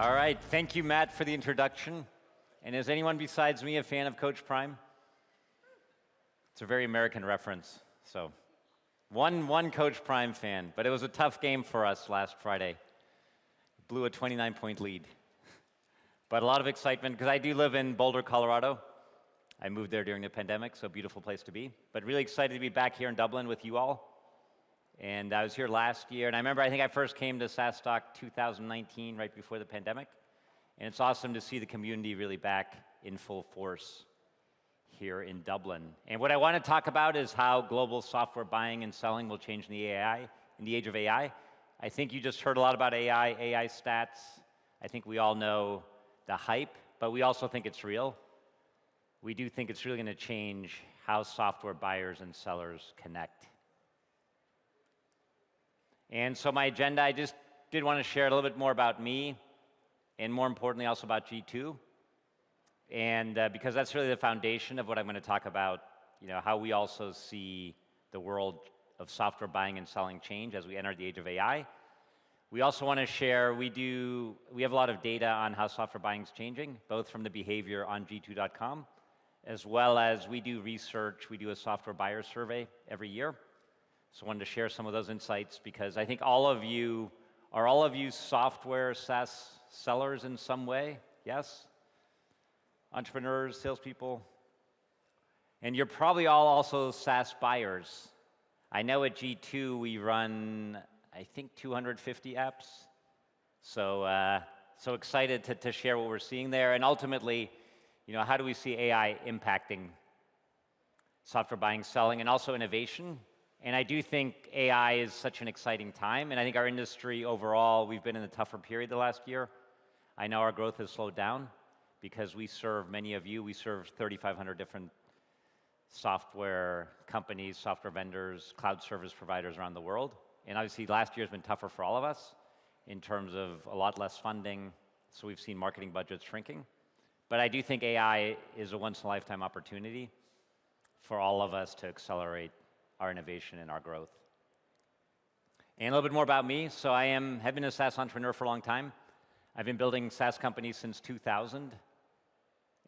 All right, thank you, Matt, for the introduction. And is anyone besides me a fan of Coach Prime? It's a very American reference, so one Coach Prime fan, but it was a tough game for us last Friday. Blew a 29-point lead. But a lot of excitement, because I do live in Boulder, Colorado. I moved there during the pandemic, so a beautiful place to be. But really excited to be back here in Dublin with you all. And I was here last year, and I think I first came to SaaStock 2019, right before the pandemic. And it's awesome to see the community really back in full force here in Dublin. And what I want to talk about is how global software buying and selling will change in the age of AI. I think you just heard a lot about AI stats. I think we all know the hype, but we also think it's real. We do think it's really going to change how software buyers and sellers connect. And so my agenda, I just did want to share a little bit more about me, and more importantly also about G2. And because that's really the foundation of what I'm going to talk about, how we also see the world of software buying and selling change as we enter the age of AI. We also want to share, we have a lot of data on how software buying is changing, both from the behavior on g2.com, as well as we do research. We do a software buyer survey every year. So I wanted to share some of those insights because I think all of you software SaaS sellers in some way? Yes? Entrepreneurs, salespeople? And you're probably all also SaaS buyers. I know at G2 we run, I think, 250 apps. So excited to share what we're seeing there. And ultimately, how do we see AI impacting software buying, selling, and also innovation? And I do think AI is such an exciting time, and I think our industry overall, we've been in a tougher period the last year. I know our growth has slowed down because we serve many of you. We serve 3,500 different software companies, software vendors, cloud service providers around the world. And obviously last year has been tougher for all of us in terms of a lot less funding, so we've seen marketing budgets shrinking. But I do think AI is a once-in-a-lifetime opportunity for all of us to accelerate our innovation and our growth. And a little bit more about me. So I have been a SaaS entrepreneur for a long time. I've been building SaaS companies since 2000.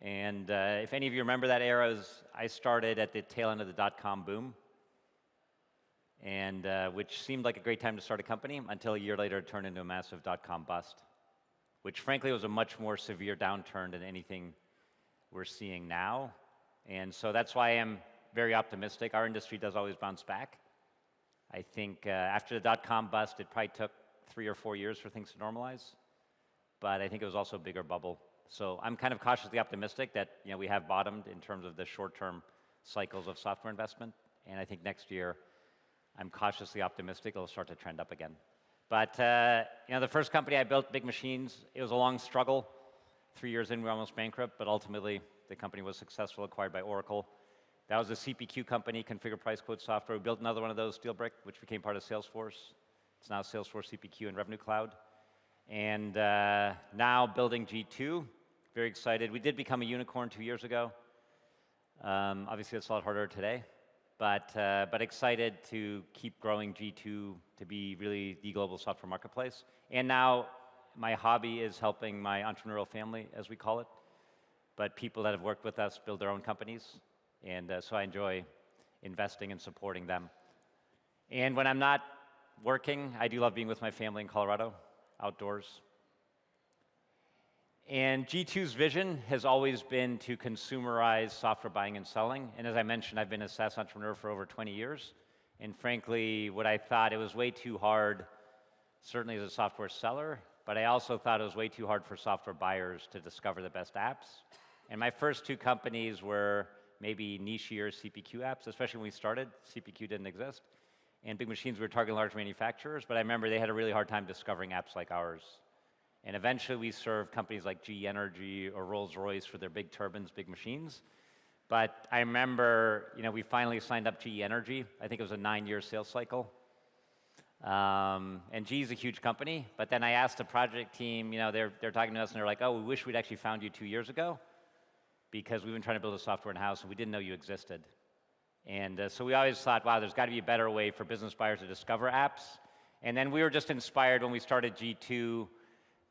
And if any of you remember that era, I started at the tail end of the dot-com boom, and which seemed like a great time to start a company until a year later it turned into a massive dot-com bust, which frankly was a much more severe downturn than anything we're seeing now. And so that's why I am very optimistic. Our industry does always bounce back. I think after the dot-com bust, it probably took 3 or 4 years for things to normalize. But I think it was also a bigger bubble. So I'm kind of cautiously optimistic that we have bottomed in terms of the short-term cycles of software investment. And I think next year, I'm cautiously optimistic it'll start to trend up again. But the first company I built, Big Machines, it was a long struggle. 3 years in, we were almost bankrupt, but ultimately the company was successful, acquired by Oracle. That was a CPQ company, configure price quote software. We built another one of those, Steelbrick, which became part of Salesforce. It's now Salesforce CPQ and Revenue Cloud. And now building G2, very excited. We did become a unicorn 2 years ago. Obviously, it's a lot harder today, but excited to keep growing G2 to be really the global software marketplace. And now my hobby is helping my entrepreneurial family, as we call it, but people that have worked with us build their own companies. And so I enjoy investing and supporting them. And when I'm not working, I do love being with my family in Colorado, outdoors. And G2's vision has always been to consumerize software buying and selling. And as I mentioned, I've been a SaaS entrepreneur for over 20 years. And frankly, what I thought, it was way too hard, certainly as a software seller, but I also thought it was way too hard for software buyers to discover the best apps. And my first 2 companies were maybe nichier CPQ apps, especially when we started. CPQ didn't exist. And Big Machines, we were targeting large manufacturers, but I remember they had a really hard time discovering apps like ours. And eventually we served companies like GE Energy or Rolls-Royce for their big turbines, Big Machines. But I remember, we finally signed up GE Energy. I think it was a 9-year sales cycle. And GE is a huge company, but then I asked the project team, they're talking to us and they're like, oh, we wish we'd actually found you 2 years ago, because we've been trying to build a software in-house and we didn't know you existed. And so we always thought, wow, there's got to be a better way for business buyers to discover apps. And then we were just inspired when we started G2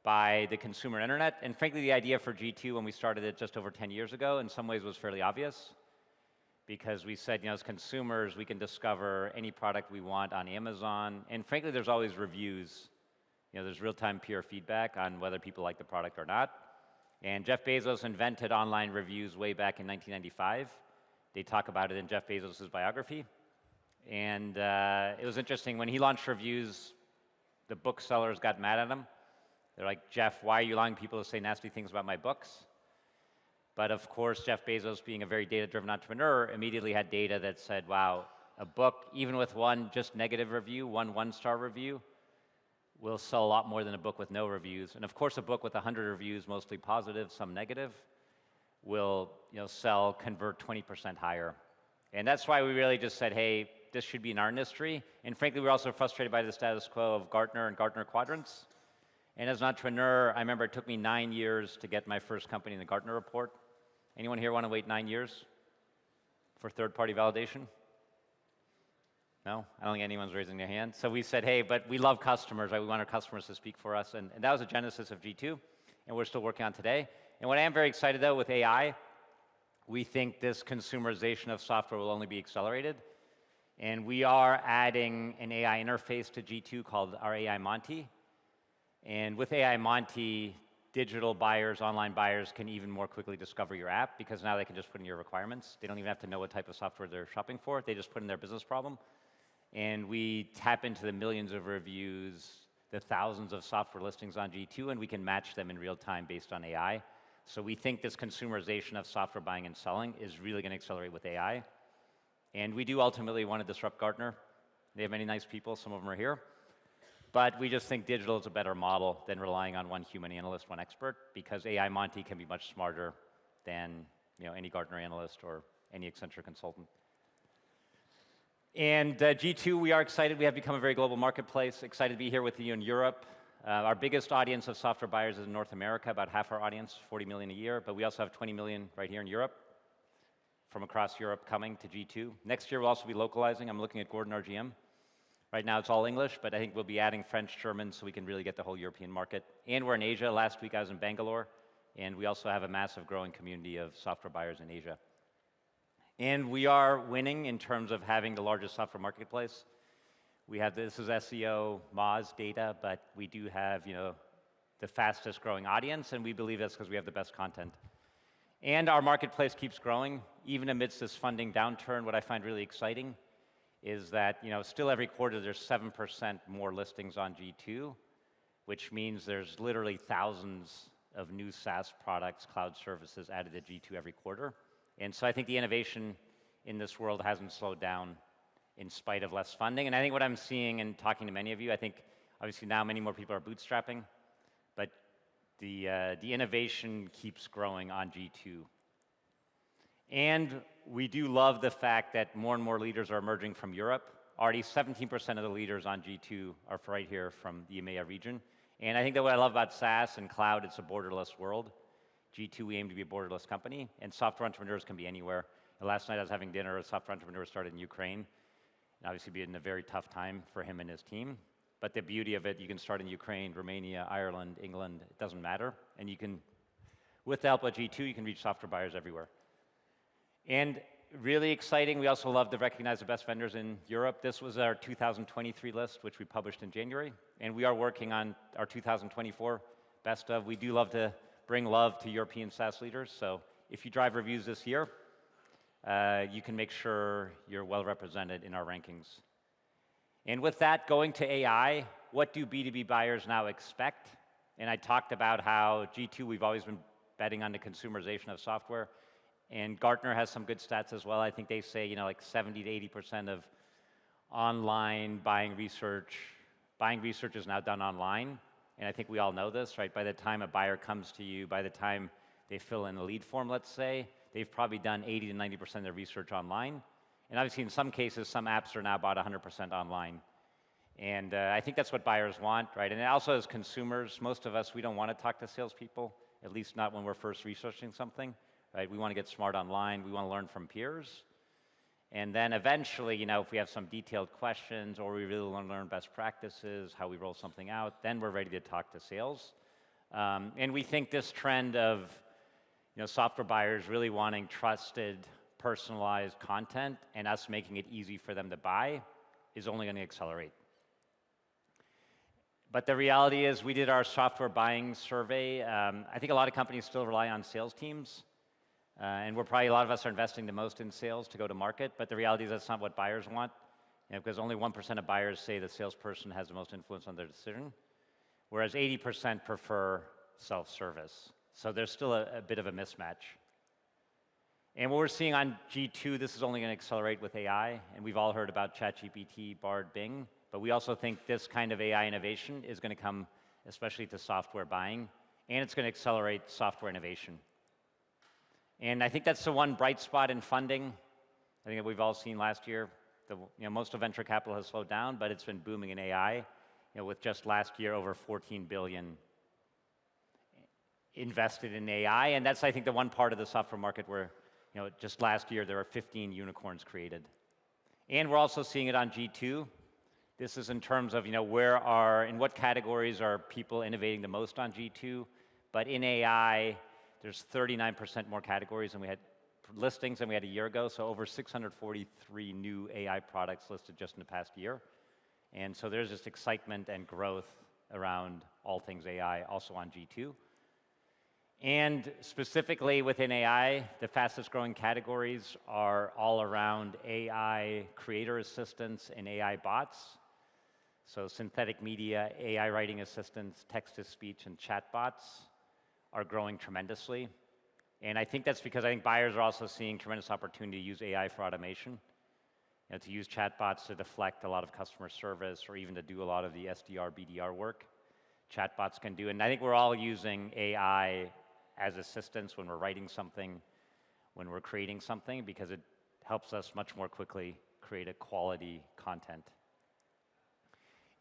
by the consumer internet. And frankly, the idea for G2 when we started it just over 10 years ago, in some ways was fairly obvious, because we said, as consumers, we can discover any product we want on Amazon. And frankly, there's always reviews. There's real-time peer feedback on whether people like the product or not. And Jeff Bezos invented online reviews way back in 1995. They talk about it in Jeff Bezos' biography. And it was interesting, when he launched reviews, the booksellers got mad at him. They're like, Jeff, why are you allowing people to say nasty things about my books? But of course, Jeff Bezos, being a very data-driven entrepreneur, immediately had data that said, wow, a book, even with one just negative review, one-star review, will sell a lot more than a book with no reviews. And of course, a book with 100 reviews, mostly positive, some negative, will convert 20% higher. And that's why we really just said, hey, this should be in our industry. And frankly, we're also frustrated by the status quo of Gartner and Gartner quadrants. And as an entrepreneur, I remember it took me 9 years to get my first company in the Gartner report. Anyone here want to wait 9 years for third-party validation? No? I don't think anyone's raising their hand. So we said, hey, but we love customers, right? We want our customers to speak for us. And that was the genesis of G2, and we're still working on today. And what I am very excited, though, with AI, we think this consumerization of software will only be accelerated. And we are adding an AI interface to G2 called our AI Monty. And with AI Monty, digital buyers, online buyers can even more quickly discover your app, because now they can just put in your requirements. They don't even have to know what type of software they're shopping for. They just put in their business problem. And we tap into the millions of reviews, the thousands of software listings on G2, and we can match them in real time based on AI. So we think this consumerization of software buying and selling is really going to accelerate with AI. And we do ultimately want to disrupt Gartner. They have many nice people, some of them are here. But we just think digital is a better model than relying on one human analyst, one expert, because AI Monty can be much smarter than any Gartner analyst or any Accenture consultant. And G2, we are excited. We have become a very global marketplace. Excited to be here with you in Europe. Our biggest audience of software buyers is in North America, about half our audience, 40 million a year. But we also have 20 million right here in Europe, from across Europe coming to G2. Next year, we'll also be localizing. I'm looking at Gordon, our GM. Right now, it's all English, but I think we'll be adding French, German, so we can really get the whole European market. And we're in Asia. Last week, I was in Bangalore. And we also have a massive growing community of software buyers in Asia. And we are winning in terms of having the largest software marketplace. We have, this is SEO, Moz data, but we do have, the fastest growing audience, and we believe that's because we have the best content. And our marketplace keeps growing, even amidst this funding downturn. What I find really exciting is that, still every quarter there's 7% more listings on G2, which means there's literally thousands of new SaaS products, cloud services added to G2 every quarter. And so I think the innovation in this world hasn't slowed down in spite of less funding. And I think what I'm seeing and talking to many of you, I think obviously now many more people are bootstrapping, but the innovation keeps growing on G2. And we do love the fact that more and more leaders are emerging from Europe. Already 17% of the leaders on G2 are right here from the EMEA region. And I think that what I love about SaaS and cloud, it's a borderless world. G2, we aim to be a borderless company, and software entrepreneurs can be anywhere. And last night I was having dinner with a software entrepreneur started in Ukraine, and obviously being a very tough time for him and his team. But the beauty of it, you can start in Ukraine, Romania, Ireland, England, it doesn't matter. And you can, with the help of G2, you can reach software buyers everywhere. And really exciting, we also love to recognize the best vendors in Europe. This was our 2023 list, which we published in January. And we are working on our 2024 best of. We do love to bring love to European SaaS leaders. So if you drive reviews this year, you can make sure you're well represented in our rankings. And with that, going to AI, what do B2B buyers now expect? And I talked about how G2, we've always been betting on the consumerization of software. And Gartner has some good stats as well. I think they say, like 70 to 80% of online buying research is now done online. And I think we all know this, right? By the time a buyer comes to you, by the time they fill in a lead form, let's say, they've probably done 80 to 90% of their research online. And obviously, in some cases, some apps are now about 100% online. And I think that's what buyers want, right? And also as consumers, most of us, we don't want to talk to salespeople, at least not when we're first researching something, right? We want to get smart online. We want to learn from peers. And then eventually, if we have some detailed questions or we really want to learn best practices, how we roll something out, then we're ready to talk to sales. And we think this trend of software buyers really wanting trusted, personalized content and us making it easy for them to buy is only going to accelerate. But the reality is we did our software buying survey. I think a lot of companies still rely on sales teams. And a lot of us are investing the most in sales to go to market. But the reality is that's not what buyers want. Because only 1% of buyers say the salesperson has the most influence on their decision, whereas 80% prefer self-service. So there's still a bit of a mismatch. And what we're seeing on G2, this is only going to accelerate with AI, and we've all heard about ChatGPT, Bard, Bing, but we also think this kind of AI innovation is going to come especially to software buying, and it's going to accelerate software innovation. And I think that's the one bright spot in funding, I think that we've all seen last year. Most of venture capital has slowed down, but it's been booming in AI. With just last year over 14 billion invested in AI, and that's I think the one part of the software market where just last year there were 15 unicorns created, and we're also seeing it on G2. This is in terms of in what categories are people innovating the most on G2, but in AI there's 39% more categories than we had listings than we had a year ago, so over 643 new AI products listed just in the past year. And so there's just excitement and growth around all things AI, also on G2. And specifically within AI, the fastest growing categories are all around AI creator assistants and AI bots. So synthetic media, AI writing assistants, text-to-speech, and chatbots are growing tremendously. And I think that's because I think buyers are also seeing tremendous opportunity to use AI for automation, to use chatbots to deflect a lot of customer service or even to do a lot of the SDR, BDR work chatbots can do. And I think we're all using AI as assistants when we're writing something, when we're creating something, because it helps us much more quickly create a quality content.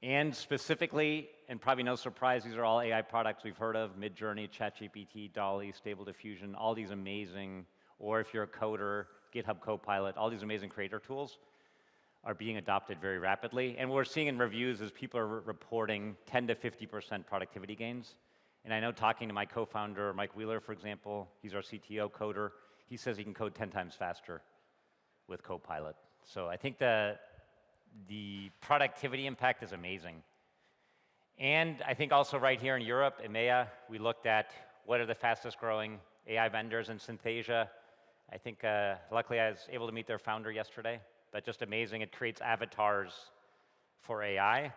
And specifically, and probably no surprise, these are all AI products we've heard of: Midjourney, ChatGPT, DALL-E, Stable Diffusion, all these amazing, or if you're a coder, GitHub Copilot, all these amazing creator tools are being adopted very rapidly. And what we're seeing in reviews is people are reporting 10 to 50% productivity gains. And I know talking to my co-founder, Mike Wheeler, for example, he's our CTO coder, he says he can code 10 times faster with Copilot. So I think the productivity impact is amazing. And I think also right here in Europe, EMEA, we looked at what are the fastest growing AI vendors in Synthesia. I think luckily I was able to meet their founder yesterday, but just amazing. It creates avatars for AI.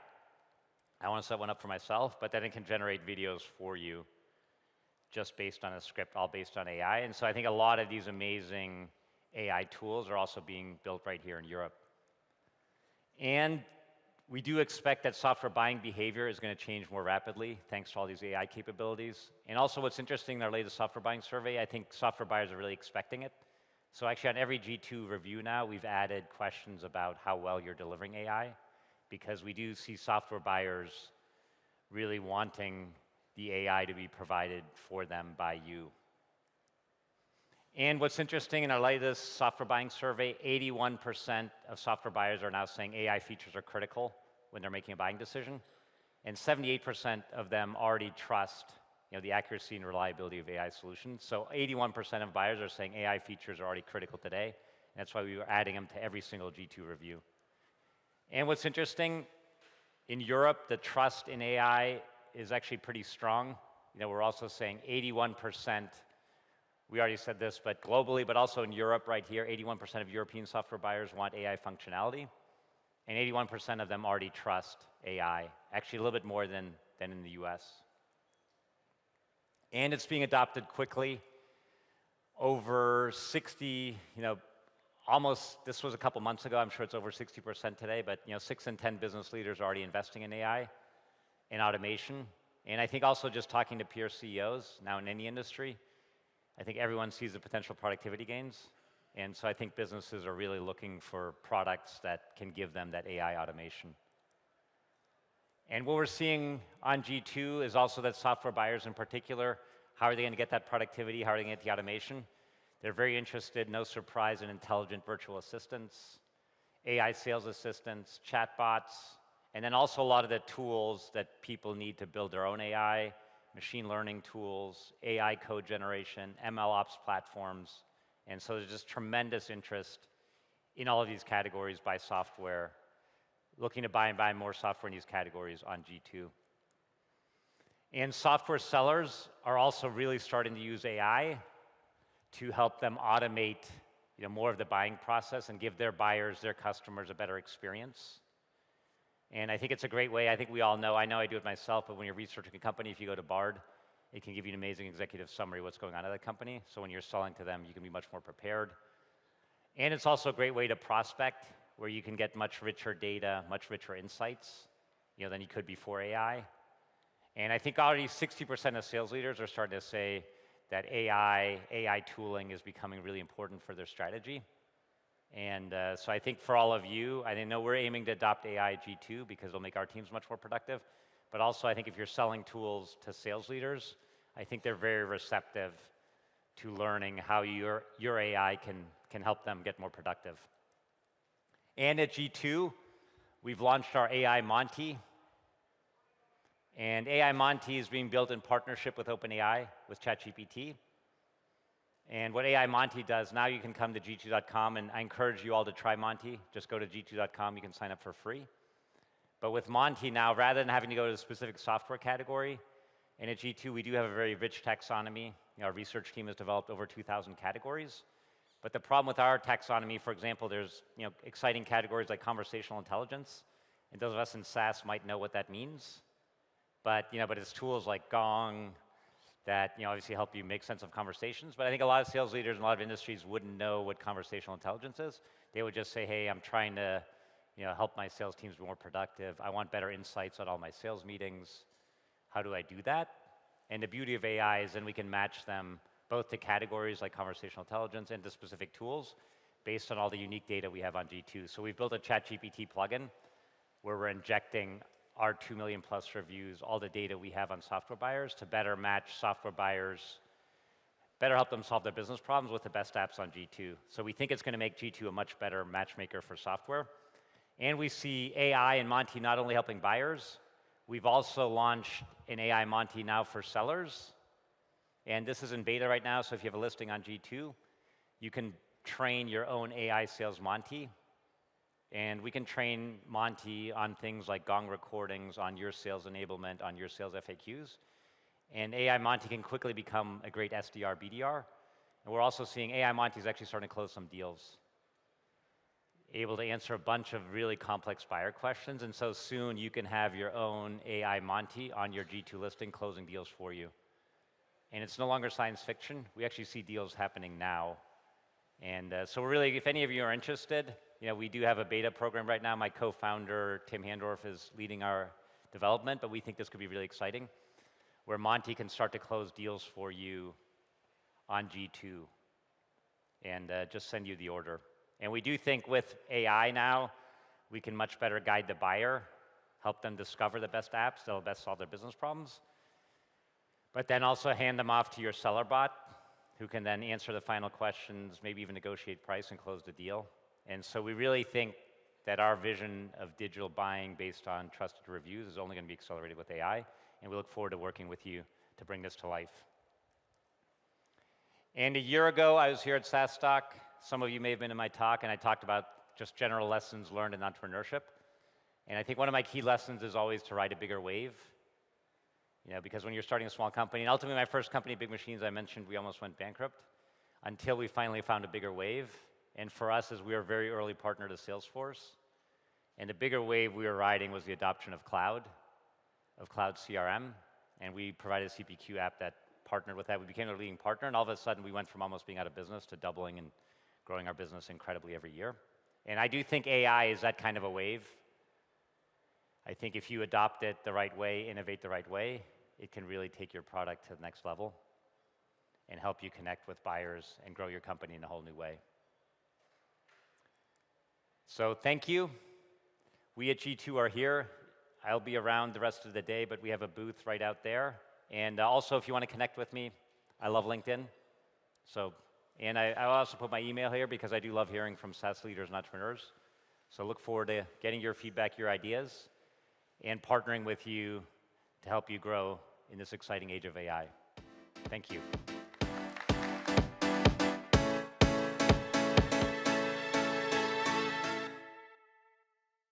I want to set one up for myself, but then it can generate videos for you just based on a script, all based on AI. And so I think a lot of these amazing AI tools are also being built right here in Europe. And we do expect that software buying behavior is going to change more rapidly thanks to all these AI capabilities. And also what's interesting in our latest software buying survey, I think software buyers are really expecting it. So actually on every G2 review now, we've added questions about how well you're delivering AI, because we do see software buyers really wanting the AI to be provided for them by you. And what's interesting in our latest software buying survey, 81% of software buyers are now saying AI features are critical when they're making a buying decision. And 78% of them already trust the accuracy and reliability of AI solutions. So 81% of buyers are saying AI features are already critical today. And that's why we were adding them to every single G2 review. And what's interesting, in Europe, the trust in AI is actually pretty strong. We're also saying 81%. We already said this, but globally, but also in Europe right here, 81% of European software buyers want AI functionality, and 81% of them already trust AI, actually a little bit more than in the US. And it's being adopted quickly. Over 60, almost, this was a couple months ago, I'm sure it's over 60% today, but 6 in 10 business leaders are already investing in AI and automation. And I think also just talking to peer CEOs now in any industry, I think everyone sees the potential productivity gains. And so I think businesses are really looking for products that can give them that AI automation. And what we're seeing on G2 is also that software buyers in particular, how are they going to get that productivity? How are they going to get the automation? They're very interested, no surprise, in intelligent virtual assistants, AI sales assistants, chatbots, and then also a lot of the tools that people need to build their own AI, machine learning tools, AI code generation, ML ops platforms. And so there's just tremendous interest in all of these categories by software, looking to buy and buy more software in these categories on G2. And software sellers are also really starting to use AI to help them automate more of the buying process and give their buyers, their customers, a better experience. And I think it's a great way. I think we all know, I know I do it myself, but when you're researching a company, if you go to Bard, it can give you an amazing executive summary of what's going on at the company. So when you're selling to them, you can be much more prepared. And it's also a great way to prospect, where you can get much richer data, much richer insights, than you could before AI. And I think already 60% of sales leaders are starting to say that AI tooling is becoming really important for their strategy. And so I think for all of you, I know we're aiming to adopt AI at G2 because it'll make our teams much more productive. But also I think if you're selling tools to sales leaders, I think they're very receptive to learning how your AI can help them get more productive. And at G2, we've launched our AI Monty. And AI Monty is being built in partnership with OpenAI, with ChatGPT. And what AI Monty does, now you can come to g2.com, and I encourage you all to try Monty. Just go to g2.com, you can sign up for free. But with Monty now, rather than having to go to a specific software category, and at G2 we do have a very rich taxonomy. Our research team has developed over 2,000 categories. But the problem with our taxonomy, for example, there's exciting categories like conversational intelligence, and those of us in SaaS might know what that means. But it's tools like Gong that obviously help you make sense of conversations. But I think a lot of sales leaders in a lot of industries wouldn't know what conversational intelligence is. They would just say, hey, I'm trying to help my sales teams be more productive. I want better insights on all my sales meetings. How do I do that? And the beauty of AI is then we can match them both to categories like conversational intelligence and to specific tools based on all the unique data we have on G2. So we've built a ChatGPT plugin where we're injecting our 2 million plus reviews, all the data we have on software buyers to better match software buyers, better help them solve their business problems with the best apps on G2. So we think it's going to make G2 a much better matchmaker for software. And we see AI and Monty not only helping buyers, we've also launched an AI Monty now for sellers. And this is in beta right now, so if you have a listing on G2, you can train your own AI sales Monty. And we can train Monty on things like Gong recordings, on your sales enablement, on your sales FAQs. And AI Monty can quickly become a great SDR, BDR. And we're also seeing AI Monty is actually starting to close some deals, able to answer a bunch of really complex buyer questions. And so soon you can have your own AI Monty on your G2 listing closing deals for you. And it's no longer science fiction. We actually see deals happening now. And so we're really, if any of you are interested, we do have a beta program right now. My co-founder, Tim Handorf, is leading our development, but we think this could be really exciting, where Monty can start to close deals for you on G2 and just send you the order. And we do think with AI now, we can much better guide the buyer, help them discover the best apps that'll best solve their business problems, but then also hand them off to your seller bot, who can then answer the final questions, maybe even negotiate price and close the deal. And so we really think that our vision of digital buying based on trusted reviews is only going to be accelerated with AI, and we look forward to working with you to bring this to life. And a year ago, I was here at SaaStock. Some of you may have been in my talk, and I talked about just general lessons learned in entrepreneurship. And I think one of my key lessons is always to ride a bigger wave. Because when you're starting a small company, and ultimately my first company, Big Machines, I mentioned we almost went bankrupt until we finally found a bigger wave. And for us, as we were a very early partner to Salesforce, and the bigger wave we were riding was the adoption of cloud CRM, and we provided a CPQ app that partnered with that. We became a leading partner, and all of a sudden we went from almost being out of business to doubling and growing our business incredibly every year. And I do think AI is that kind of a wave. I think if you adopt it the right way, innovate the right way, it can really take your product to the next level and help you connect with buyers and grow your company in a whole new way. So thank you. We at G2 are here. I'll be around the rest of the day, but we have a booth right out there. And also, if you want to connect with me, I love LinkedIn. And I'll also put my email here because I do love hearing from SaaS leaders and entrepreneurs. So look forward to getting your feedback, your ideas, and partnering with you to help you grow in this exciting age of AI. Thank you.